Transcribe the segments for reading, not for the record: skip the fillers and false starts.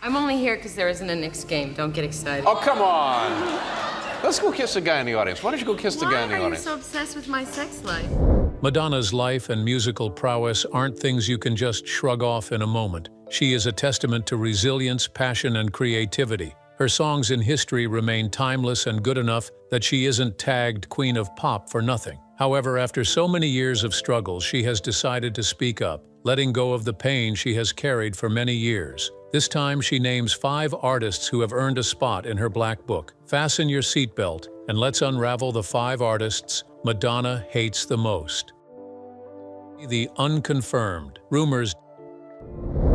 I'm only here because there isn't a Knicks game. Don't get excited. Oh, come on. Let's go kiss the guy in the audience. Why don't you go kiss the guy in the Why are you audience? so obsessed with my sex life? Madonna's life and musical prowess aren't things you can just shrug off in a moment. She is a testament to resilience, passion, and creativity. Her songs in history remain timeless and good enough that she isn't tagged Queen of Pop for nothing. However, after so many years of struggle, she has decided to speak up, letting go of the pain she has carried for many years. This time, she names 5 artists who have earned a spot in her Black Book. Fasten your seatbelt, and let's unravel the 5 artists Madonna hates the most. The unconfirmed. Rumors.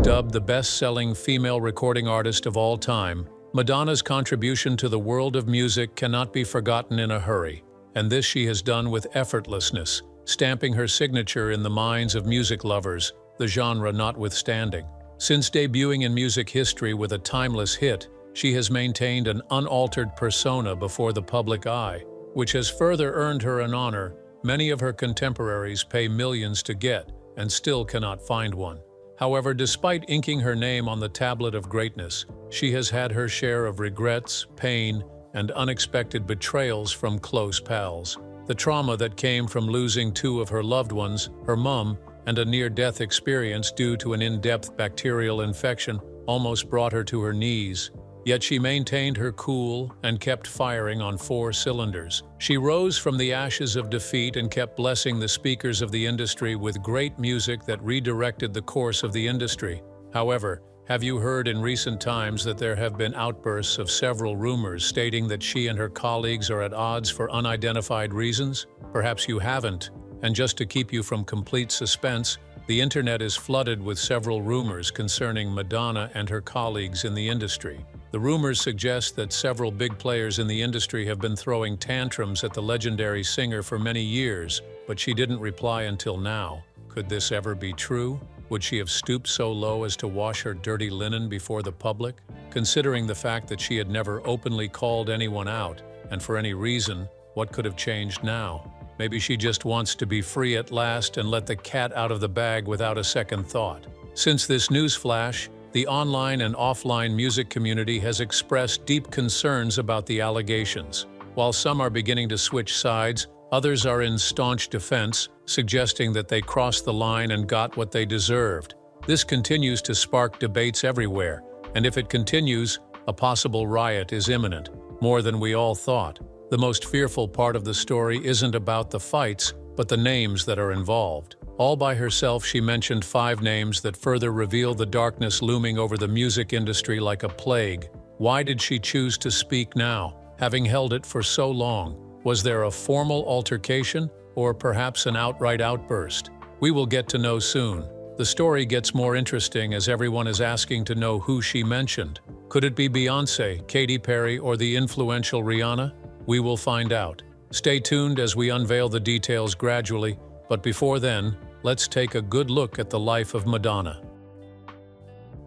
Dubbed the best-selling female recording artist of all time, Madonna's contribution to the world of music cannot be forgotten in a hurry, and this she has done with effortlessness, stamping her signature in the minds of music lovers, the genre notwithstanding. Since debuting in music history with a timeless hit, she has maintained an unaltered persona before the public eye, which has further earned her an honor many of her contemporaries pay millions to get and still cannot find one. However, despite inking her name on the tablet of greatness, she has had her share of regrets, pain, and unexpected betrayals from close pals. The trauma that came from losing 2 of her loved ones, her mom, and a near-death experience due to an in-depth bacterial infection almost brought her to her knees. Yet she maintained her cool and kept firing on 4 cylinders. She rose from the ashes of defeat and kept blessing the speakers of the industry with great music that redirected the course of the industry. However, have you heard in recent times that there have been outbursts of several rumors stating that she and her colleagues are at odds for unidentified reasons? Perhaps you haven't, and just to keep you from complete suspense, the internet is flooded with several rumors concerning Madonna and her colleagues in the industry. The rumors suggest that several big players in the industry have been throwing tantrums at the legendary singer for many years, but she didn't reply until now. Could this ever be true? Would she have stooped so low as to wash her dirty linen before the public? Considering the fact that she had never openly called anyone out, and for any reason, what could have changed now? Maybe she just wants to be free at last and let the cat out of the bag without a second thought. Since this news flash, the online and offline music community has expressed deep concerns about the allegations. While some are beginning to switch sides, others are in staunch defense, suggesting that they crossed the line and got what they deserved. This continues to spark debates everywhere, and if it continues, a possible riot is imminent, more than we all thought. The most fearful part of the story isn't about the fights, but the names that are involved. All by herself, she mentioned 5 names that further reveal the darkness looming over the music industry like a plague. Why did she choose to speak now, having held it for so long? Was there a formal altercation, or perhaps an outright outburst? We will get to know soon. The story gets more interesting as everyone is asking to know who she mentioned. Could it be Beyoncé, Katy Perry, or the influential Rihanna? We will find out. Stay tuned as we unveil the details gradually, but before then, let's take a good look at the life of Madonna.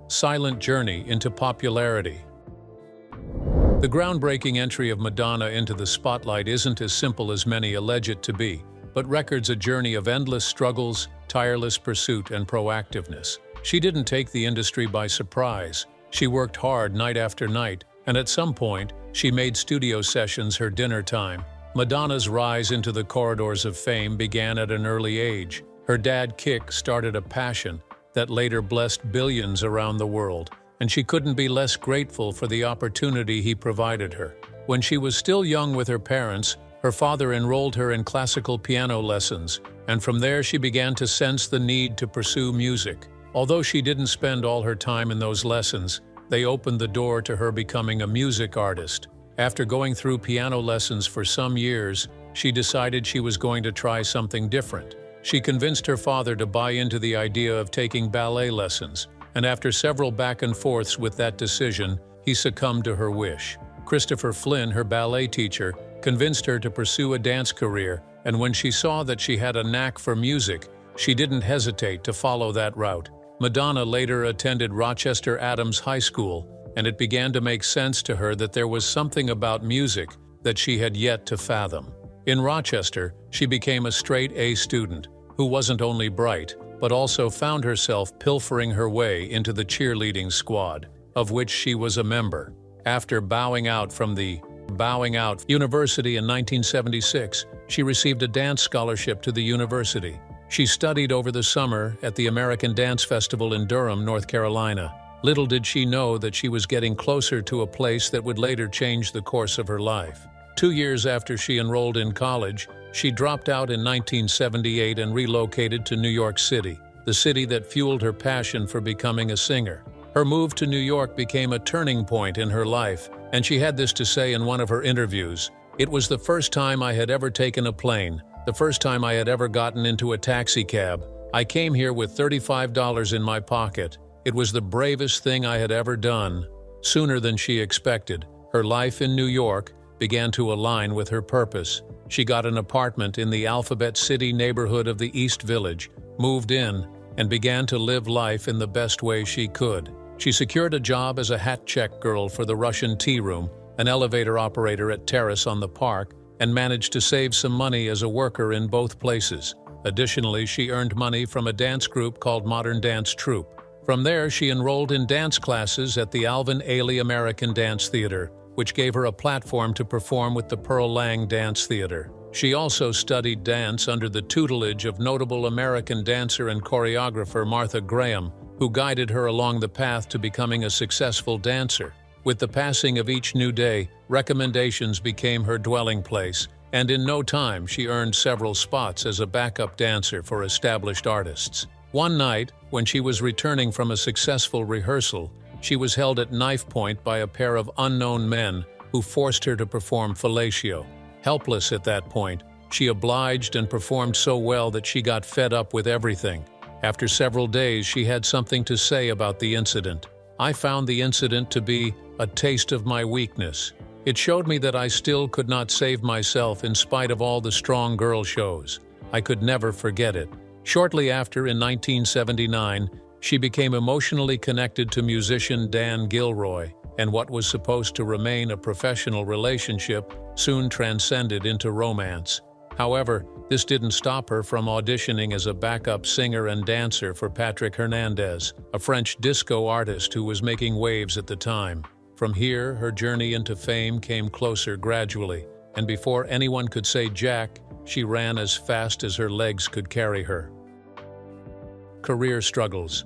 Silent journey into popularity. The groundbreaking entry of Madonna into the spotlight isn't as simple as many allege it to be, but records a journey of endless struggles, tireless pursuit, and proactiveness. She didn't take the industry by surprise. She worked hard night after night, and at some point, she made studio sessions her dinner time. Madonna's rise into the corridors of fame began at an early age. Her dad, Kick, started a passion that later blessed billions around the world, and she couldn't be less grateful for the opportunity he provided her. When she was still young with her parents, her father enrolled her in classical piano lessons, and from there she began to sense the need to pursue music. Although she didn't spend all her time in those lessons, they opened the door to her becoming a music artist. After going through piano lessons for some years, she decided she was going to try something different. She convinced her father to buy into the idea of taking ballet lessons, and after several back and forths with that decision, he succumbed to her wish. Christopher Flynn, her ballet teacher, convinced her to pursue a dance career, and when she saw that she had a knack for music, she didn't hesitate to follow that route. Madonna later attended Rochester Adams High School, and it began to make sense to her that there was something about music that she had yet to fathom. In Rochester, she became a straight-A student who wasn't only bright, but also found herself pilfering her way into the cheerleading squad. of which she was a member. After bowing out from the University in 1976, she received a dance scholarship to the university. She studied over the summer at the American Dance Festival in Durham, North Carolina. Little did she know that she was getting closer to a place that would later change the course of her life. 2 years after she enrolled in college, she dropped out in 1978 and relocated to New York City, the city that fueled her passion for becoming a singer. Her move to New York became a turning point in her life, and she had this to say in one of her interviews: "It was the first time I had ever taken a plane, the first time I had ever gotten into a taxi cab. I came here with $35 in my pocket. It was the bravest thing I had ever done." Sooner than she expected, her life in New York began to align with her purpose. She got an apartment in the Alphabet City neighborhood of the East Village, moved in, and began to live life in the best way she could. She secured a job as a hat check girl for the Russian Tea Room, an elevator operator at Terrace on the Park, and managed to save some money as a worker in both places. Additionally, she earned money from a dance group called Modern Dance Troupe. From there, she enrolled in dance classes at the Alvin Ailey American Dance Theater, which gave her a platform to perform with the Pearl Lang Dance Theater. She also studied dance under the tutelage of notable American dancer and choreographer Martha Graham, who guided her along the path to becoming a successful dancer. With the passing of each new day, recommendations became her dwelling place, and in no time she earned several spots as a backup dancer for established artists. One night, when she was returning from a successful rehearsal, she was held at knife point by a pair of unknown men who forced her to perform fellatio. Helpless at that point, she obliged and performed so well that she got fed up with everything. After several days, she had something to say about the incident. "I found the incident to be a taste of my weakness. It showed me that I still could not save myself in spite of all the strong girl shows. I could never forget it." Shortly after, in 1979, she became emotionally connected to musician Dan Gilroy, and what was supposed to remain a professional relationship soon transcended into romance. However, this didn't stop her from auditioning as a backup singer and dancer for Patrick Hernandez, a French disco artist who was making waves at the time. From here, her journey into fame came closer gradually, and before anyone could say jack, she ran as fast as her legs could carry her. Career struggles.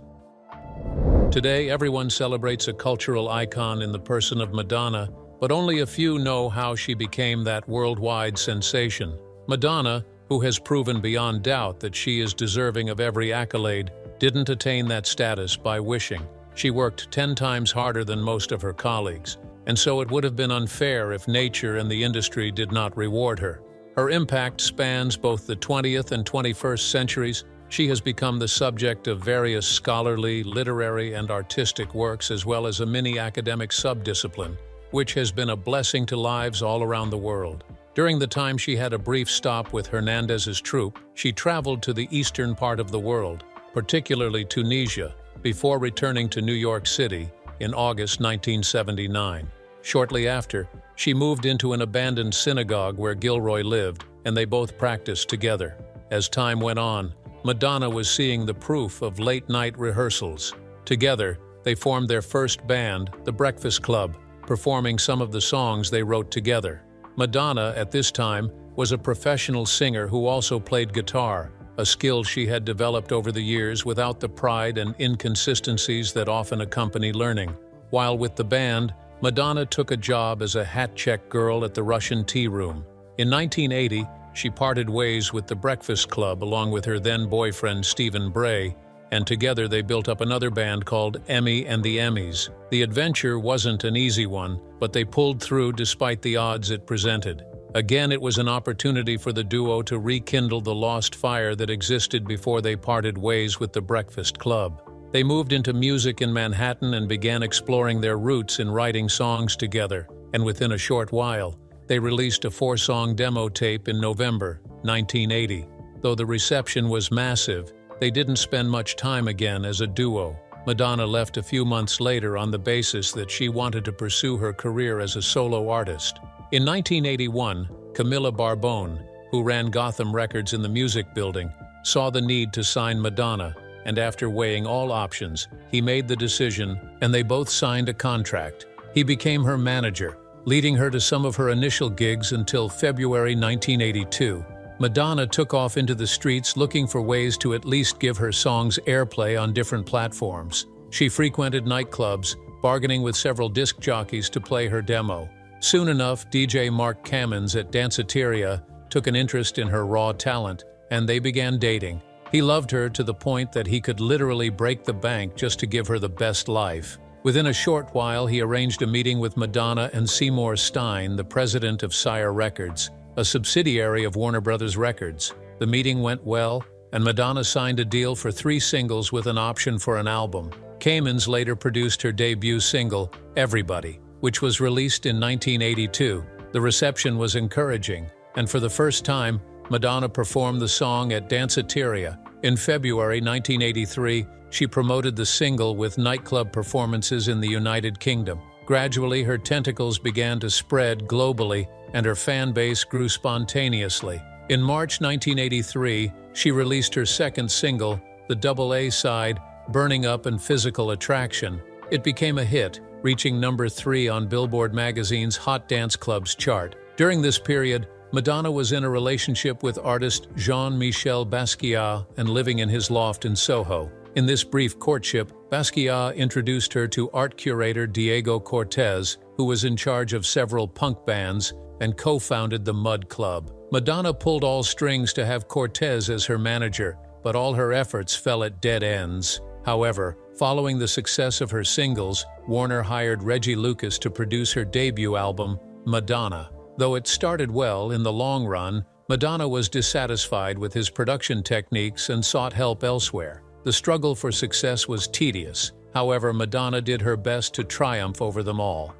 Today, everyone celebrates a cultural icon in the person of Madonna, but only a few know how she became that worldwide sensation. Madonna, who has proven beyond doubt that she is deserving of every accolade, didn't attain that status by wishing. She worked 10 times harder than most of her colleagues, and so it would have been unfair if nature and the industry did not reward her. Her impact spans both the 20th and 21st centuries. She has become the subject of various scholarly, literary, and artistic works, as well as a mini-academic subdiscipline, which has been a blessing to lives all around the world. During the time she had a brief stop with Hernandez's troupe, she traveled to the eastern part of the world, particularly Tunisia, before returning to New York City in August 1979. Shortly after, she moved into an abandoned synagogue where Gilroy lived, and they both practiced together. As time went on, Madonna was seeing the proof of late-night rehearsals. Together, they formed their first band, The Breakfast Club, performing some of the songs they wrote together. Madonna, at this time, was a professional singer who also played guitar, a skill she had developed over the years without the pride and inconsistencies that often accompany learning. While with the band, Madonna took a job as a hat check girl at the Russian Tea Room. In 1980, she parted ways with the Breakfast Club along with her then-boyfriend Stephen Bray, and together they built up another band called Emmy and the Emmys. The adventure wasn't an easy one, but they pulled through despite the odds it presented. Again, it was an opportunity for the duo to rekindle the lost fire that existed before they parted ways with the Breakfast Club. They moved into music in Manhattan and began exploring their roots in writing songs together, and within a short while, they released a 4-song demo tape in November 1980. Though the reception was massive, they didn't spend much time again as a duo. Madonna left a few months later on the basis that she wanted to pursue her career as a solo artist. In 1981, Camilla Barbone, who ran Gotham Records in the music building, saw the need to sign Madonna, and after weighing all options, he made the decision, and they both signed a contract. He became her manager, leading her to some of her initial gigs until February 1982. Madonna took off into the streets looking for ways to at least give her songs airplay on different platforms. She frequented nightclubs, bargaining with several disc jockeys to play her demo. Soon enough, DJ Mark Kamins at Danceteria took an interest in her raw talent, and they began dating. He loved her to the point that he could literally break the bank just to give her the best life. Within a short while, he arranged a meeting with Madonna and Seymour Stein, the president of Sire Records, a subsidiary of Warner Brothers Records. The meeting went well, and Madonna signed a deal for 3 singles with an option for an album. Kamins later produced her debut single, Everybody, which was released in 1982. The reception was encouraging, and for the first time, Madonna performed the song at Danceteria. In February 1983, she promoted the single with nightclub performances in the United Kingdom. Gradually, her tentacles began to spread globally, and her fan base grew spontaneously. In March 1983, she released her second single, the double-A side, Burning Up and Physical Attraction. It became a hit, reaching number 3 on Billboard magazine's Hot Dance Clubs chart. During this period, Madonna was in a relationship with artist Jean-Michel Basquiat and living in his loft in Soho. In this brief courtship, Basquiat introduced her to art curator Diego Cortez, who was in charge of several punk bands, and co-founded the Mud Club. Madonna pulled all strings to have Cortez as her manager, but all her efforts fell at dead ends. However, following the success of her singles, Warner hired Reggie Lucas to produce her debut album, Madonna. Though it started well in the long run, Madonna was dissatisfied with his production techniques and sought help elsewhere. The struggle for success was tedious. However, Madonna did her best to triumph over them all.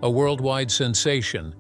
A worldwide sensation.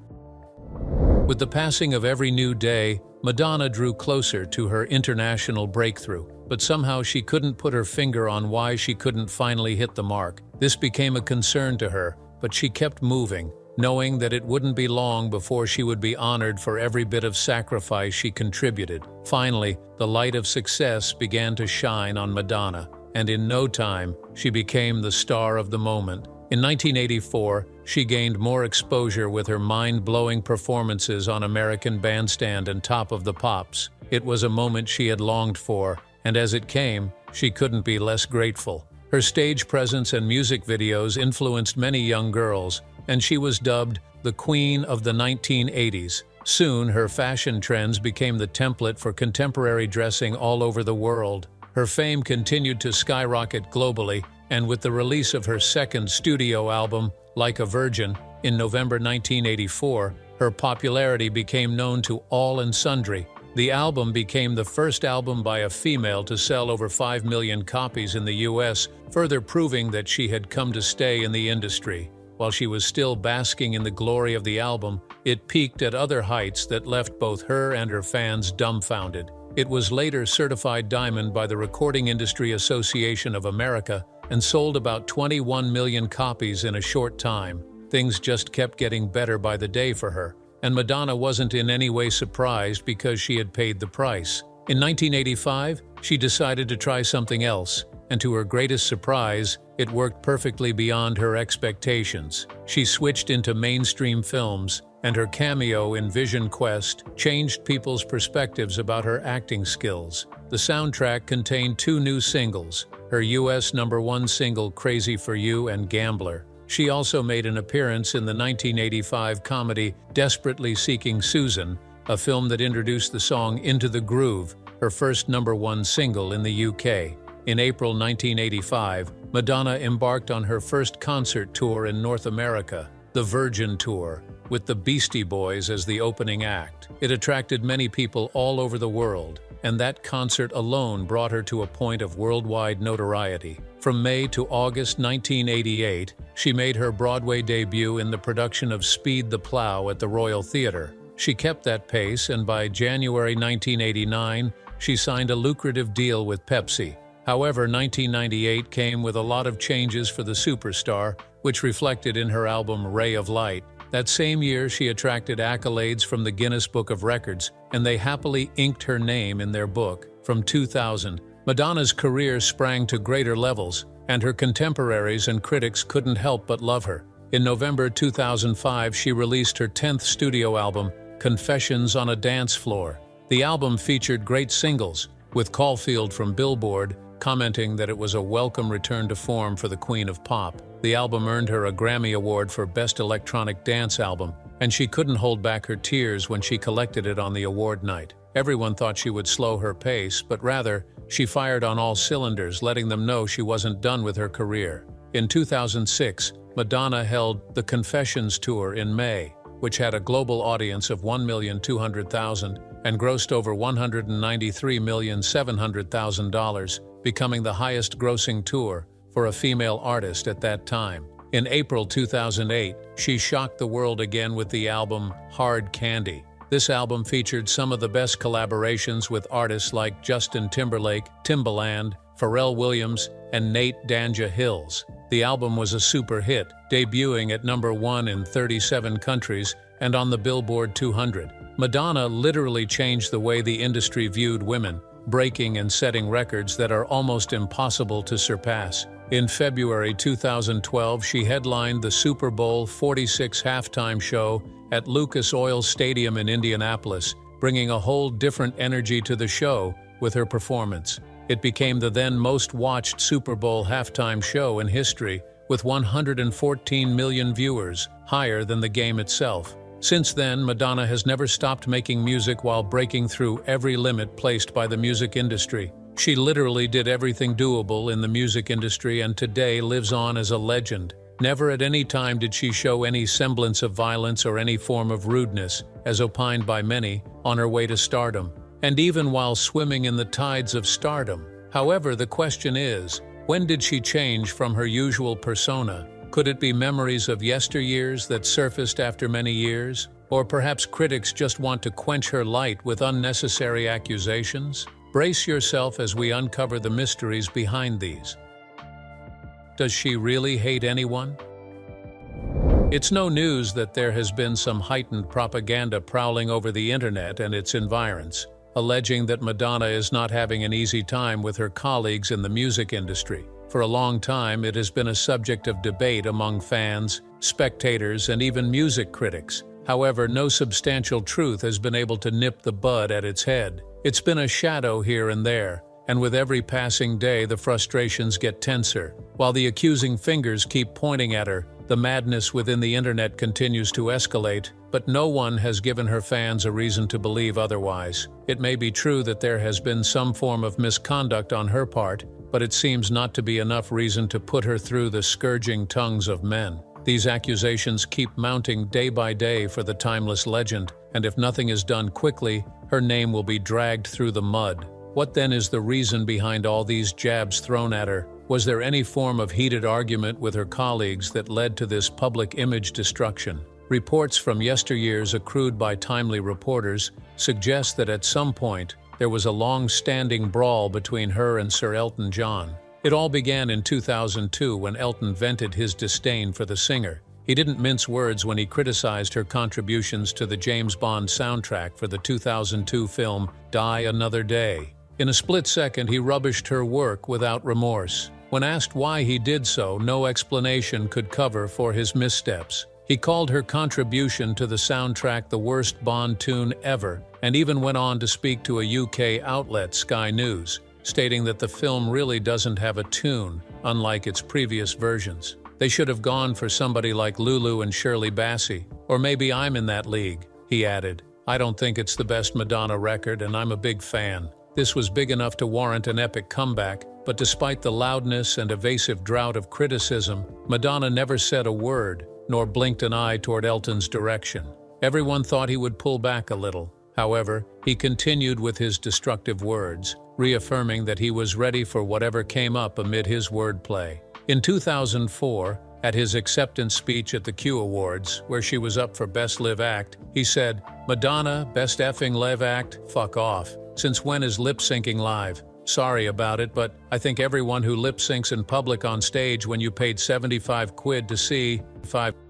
With the passing of every new day, Madonna drew closer to her international breakthrough, but somehow she couldn't put her finger on why she couldn't finally hit the mark. This became a concern to her, but she kept moving, knowing that it wouldn't be long before she would be honored for every bit of sacrifice she contributed. Finally, the light of success began to shine on Madonna, and in no time, she became the star of the moment. In 1984, she gained more exposure with her mind-blowing performances on American Bandstand and Top of the Pops. It was a moment she had longed for, and as it came, she couldn't be less grateful. Her stage presence and music videos influenced many young girls, and she was dubbed the Queen of the 1980s. Soon, her fashion trends became the template for contemporary dressing all over the world. Her fame continued to skyrocket globally, and with the release of her second studio album, Like a Virgin, in November 1984, her popularity became known to all and sundry. The album became the first album by a female to sell over 5 million copies in the US, further proving that she had come to stay in the industry. While she was still basking in the glory of the album, it peaked at other heights that left both her and her fans dumbfounded. It was later certified diamond by the Recording Industry Association of America and sold about 21 million copies in a short time. Things just kept getting better by the day for her, and Madonna wasn't in any way surprised because she had paid the price. In 1985, she decided to try something else, and to her greatest surprise, it worked perfectly beyond her expectations. She switched into mainstream films, and her cameo in Vision Quest changed people's perspectives about her acting skills. The soundtrack contained 2 new singles, her US #1 single Crazy for You and Gambler. She also made an appearance in the 1985 comedy Desperately Seeking Susan, a film that introduced the song Into the Groove, her first #1 single in the UK. In April 1985, Madonna embarked on her first concert tour in North America, the Virgin Tour, with the Beastie Boys as the opening act. It attracted many people all over the world, and that concert alone brought her to a point of worldwide notoriety. From May to August 1988, she made her Broadway debut in the production of Speed the Plow at the Royal Theatre. She kept that pace, and by January 1989, she signed a lucrative deal with Pepsi. However, 1998 came with a lot of changes for the superstar, which reflected in her album Ray of Light. That same year, she attracted accolades from the Guinness Book of Records, and they happily inked her name in their book. From 2000, Madonna's career sprang to greater levels, and her contemporaries and critics couldn't help but love her. In November 2005, she released her 10th studio album, Confessions on a Dance Floor. The album featured great singles, with Caulfield from Billboard commenting that it was a welcome return to form for the Queen of Pop. The album earned her a Grammy Award for Best Electronic Dance Album, and she couldn't hold back her tears when she collected it on the award night. Everyone thought she would slow her pace, but rather, she fired on all cylinders, letting them know she wasn't done with her career. In 2006, Madonna held the Confessions Tour in May, which had a global audience of 1,200,000 and grossed over $193,700,000, becoming the highest-grossing tour for a female artist at that time. In April 2008, she shocked the world again with the album Hard Candy. This album featured some of the best collaborations with artists like Justin Timberlake, Timbaland, Pharrell Williams, and Nate Danja Hills. The album was a super hit, debuting at #1 in 37 countries and on the Billboard 200. Madonna literally changed the way the industry viewed women, breaking and setting records that are almost impossible to surpass. In February 2012, she headlined the Super Bowl 46 halftime show at Lucas Oil Stadium in Indianapolis, bringing a whole different energy to the show with her performance. It became the then most-watched Super Bowl halftime show in history, with 114 million viewers, higher than the game itself. Since then, Madonna has never stopped making music while breaking through every limit placed by the music industry. She literally did everything doable in the music industry and today lives on as a legend. Never at any time did she show any semblance of violence or any form of rudeness, as opined by many, on her way to stardom, and even while swimming in the tides of stardom. However, the question is, when did she change from her usual persona? Could it be memories of yesteryears that surfaced after many years? Or perhaps critics just want to quench her light with unnecessary accusations? Brace yourself as we uncover the mysteries behind these. Does she really hate anyone? It's no news that there has been some heightened propaganda prowling over the internet and its environs, alleging that Madonna is not having an easy time with her colleagues in the music industry. For a long time, it has been a subject of debate among fans, spectators, and even music critics. However, no substantial truth has been able to nip the bud at its head. It's been a shadow here and there, and with every passing day the frustrations get tenser. While the accusing fingers keep pointing at her, the madness within the internet continues to escalate, but no one has given her fans a reason to believe otherwise. It may be true that there has been some form of misconduct on her part, but it seems not to be enough reason to put her through the scourging tongues of men. These accusations keep mounting day by day for the timeless legend, and if nothing is done quickly, her name will be dragged through the mud. What then is the reason behind all these jabs thrown at her? Was there any form of heated argument with her colleagues that led to this public image destruction? Reports from yesteryears accrued by timely reporters suggest that at some point, there was a long-standing brawl between her and Sir Elton John. It all began in 2002 when Elton vented his disdain for the singer. He didn't mince words when he criticized her contributions to the James Bond soundtrack for the 2002 film Die Another Day. In a split second, he rubbished her work without remorse. When asked why he did so, no explanation could cover for his missteps. He called her contribution to the soundtrack the worst Bond tune ever, and even went on to speak to a UK outlet, Sky News, stating that the film really doesn't have a tune, unlike its previous versions. They should have gone for somebody like Lulu and Shirley Bassey, or maybe I'm in that league, he added. I don't think it's the best Madonna record, and I'm a big fan. This was big enough to warrant an epic comeback, but despite the loudness and evasive drought of criticism, Madonna never said a word, nor blinked an eye toward Elton's direction. Everyone thought he would pull back a little. However, he continued with his destructive words, reaffirming that he was ready for whatever came up amid his wordplay. In 2004, at his acceptance speech at the Q Awards, where she was up for Best Live Act, he said, "Madonna, Best Effing Live Act? Fuck off. Since when is lip-syncing live? Sorry about it, but I think everyone who lip-syncs in public on stage when you paid 75 quid to see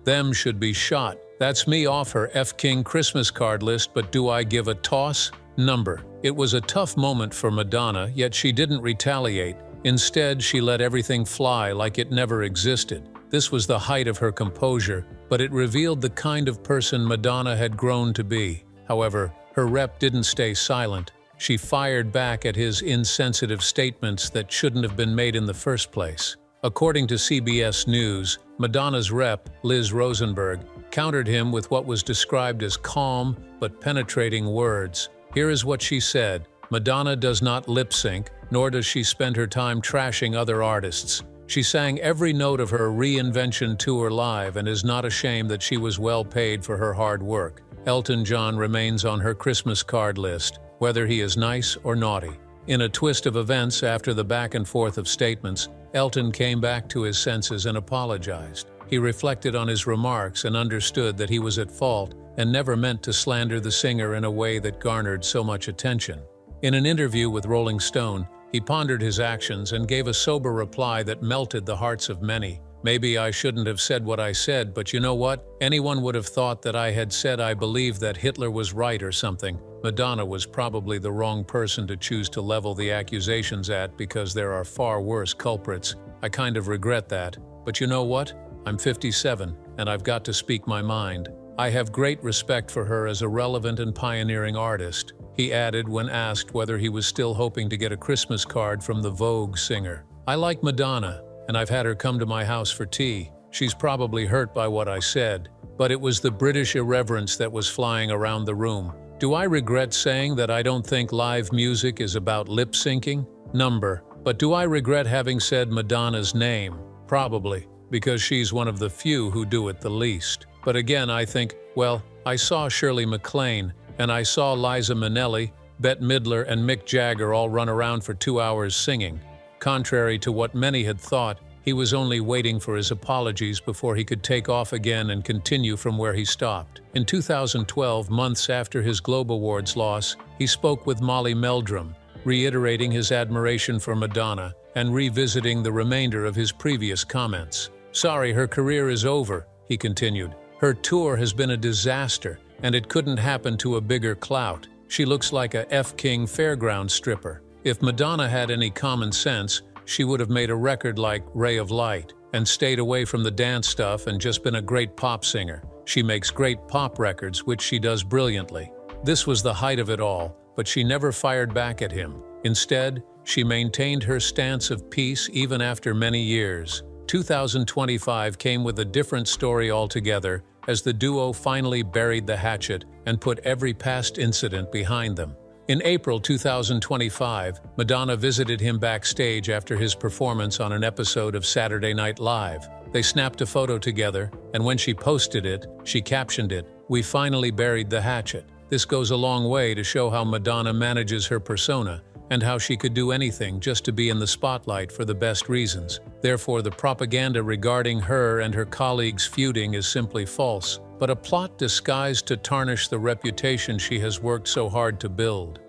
them should be shot. That's me off her F King Christmas card list, but do I give a toss? Number. It was a tough moment for Madonna, yet she didn't retaliate. Instead, she let everything fly like it never existed. This was the height of her composure, but it revealed the kind of person Madonna had grown to be. However, her rep didn't stay silent. She fired back at his insensitive statements that shouldn't have been made in the first place. According to CBS News, Madonna's rep, Liz Rosenberg, countered him with what was described as calm but penetrating words. Here is what she said: "Madonna does not lip-sync, nor does she spend her time trashing other artists. She sang every note of her reinvention tour live and is not ashamed that she was well paid for her hard work. Elton John remains on her Christmas card list, whether he is nice or naughty." In a twist of events after the back and forth of statements, Elton came back to his senses and apologized. He reflected on his remarks and understood that he was at fault and never meant to slander the singer in a way that garnered so much attention. In an interview with Rolling Stone, he pondered his actions and gave a sober reply that melted the hearts of many. "Maybe I shouldn't have said what I said, but you know what? Anyone would have thought that I had said I believed that Hitler was right or something. Madonna was probably the wrong person to choose to level the accusations at because there are far worse culprits. I kind of regret that. But you know what? I'm 57, and I've got to speak my mind. I have great respect for her as a relevant and pioneering artist," he added when asked whether he was still hoping to get a Christmas card from the Vogue singer. "I like Madonna, and I've had her come to my house for tea. She's probably hurt by what I said, but it was the British irreverence that was flying around the room. Do I regret saying that I don't think live music is about lip-syncing? Number. But do I regret having said Madonna's name? Probably, because she's one of the few who do it the least. But again, I think, well, I saw Shirley MacLaine, and I saw Liza Minnelli, Bette Midler, and Mick Jagger all run around for 2 hours singing. Contrary to what many had thought, he was only waiting for his apologies before he could take off again and continue from where he stopped. In 2012, months after his Globe Awards loss, he spoke with Molly Meldrum, reiterating his admiration for Madonna and revisiting the remainder of his previous comments. "Sorry, her career is over," he continued. "Her tour has been a disaster, and it couldn't happen to a bigger clout. She looks like a F-King fairground stripper. If Madonna had any common sense, she would have made a record like Ray of Light and stayed away from the dance stuff and just been a great pop singer. She makes great pop records, which she does brilliantly." This was the height of it all, but she never fired back at him. Instead, she maintained her stance of peace even after many years. 2025 came with a different story altogether as the duo finally buried the hatchet and put every past incident behind them. In April 2025, Madonna visited him backstage after his performance on an episode of Saturday Night Live. They snapped a photo together, and when she posted it, she captioned it, "We finally buried the hatchet." This goes a long way to show how Madonna manages her persona and how she could do anything just to be in the spotlight for the best reasons. Therefore, the propaganda regarding her and her colleagues feuding is simply false, but a plot disguised to tarnish the reputation she has worked so hard to build.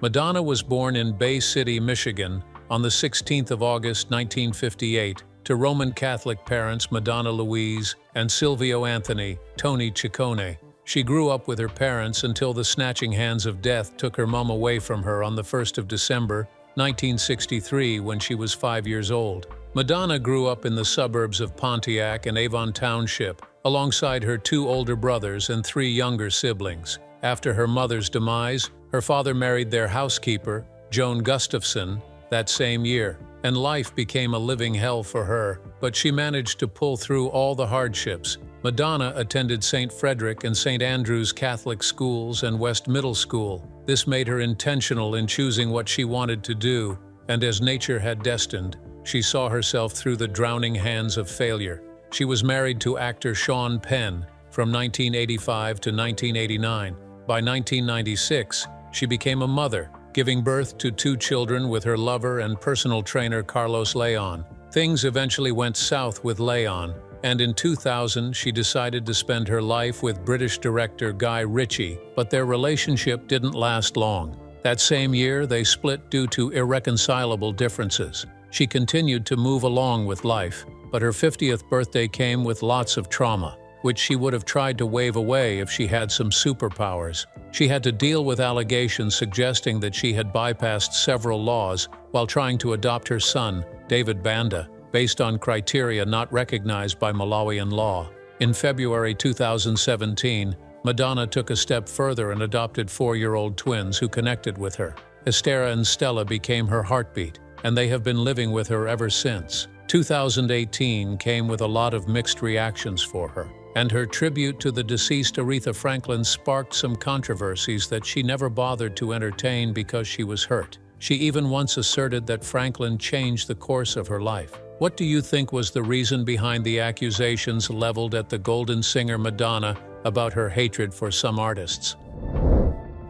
Madonna was born in Bay City, Michigan, on the 16th of August 1958, to Roman Catholic parents Madonna Louise and Silvio Anthony Tony Ciccone. She grew up with her parents until the snatching hands of death took her mom away from her on the 1st of December 1963 when she was 5 years old. Madonna grew up in the suburbs of Pontiac and Avon Township, alongside her 2 older brothers and 3 younger siblings. After her mother's demise, her father married their housekeeper, Joan Gustafson, that same year, and life became a living hell for her, but she managed to pull through all the hardships. Madonna attended St. Frederick and St. Andrew's Catholic schools and West Middle School. This made her intentional in choosing what she wanted to do, and as nature had destined, she saw herself through the drowning hands of failure. She was married to actor Sean Penn from 1985 to 1989. By 1996, she became a mother, giving birth to 2 children with her lover and personal trainer Carlos Leon. Things eventually went south with Leon, and in 2000 she decided to spend her life with British director Guy Ritchie, but their relationship didn't last long. That same year, they split due to irreconcilable differences. She continued to move along with life, but her 50th birthday came with lots of trauma. which she would have tried to wave away if she had some superpowers. She had to deal with allegations suggesting that she had bypassed several laws while trying to adopt her son, David Banda, based on criteria not recognized by Malawian law. In February 2017, Madonna took a step further and adopted 4-year-old twins who connected with her. Estera and Stella became her heartbeat, and they have been living with her ever since. 2018 came with a lot of mixed reactions for her, and her tribute to the deceased Aretha Franklin sparked some controversies that she never bothered to entertain because she was hurt. She even once asserted that Franklin changed the course of her life. What do you think was the reason behind the accusations leveled at the golden singer Madonna about her hatred for some artists?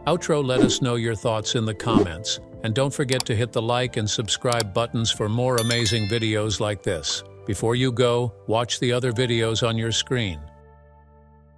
Outro, let us know your thoughts in the comments, and don't forget to hit the like and subscribe buttons for more amazing videos like this. Before you go, watch the other videos on your screen.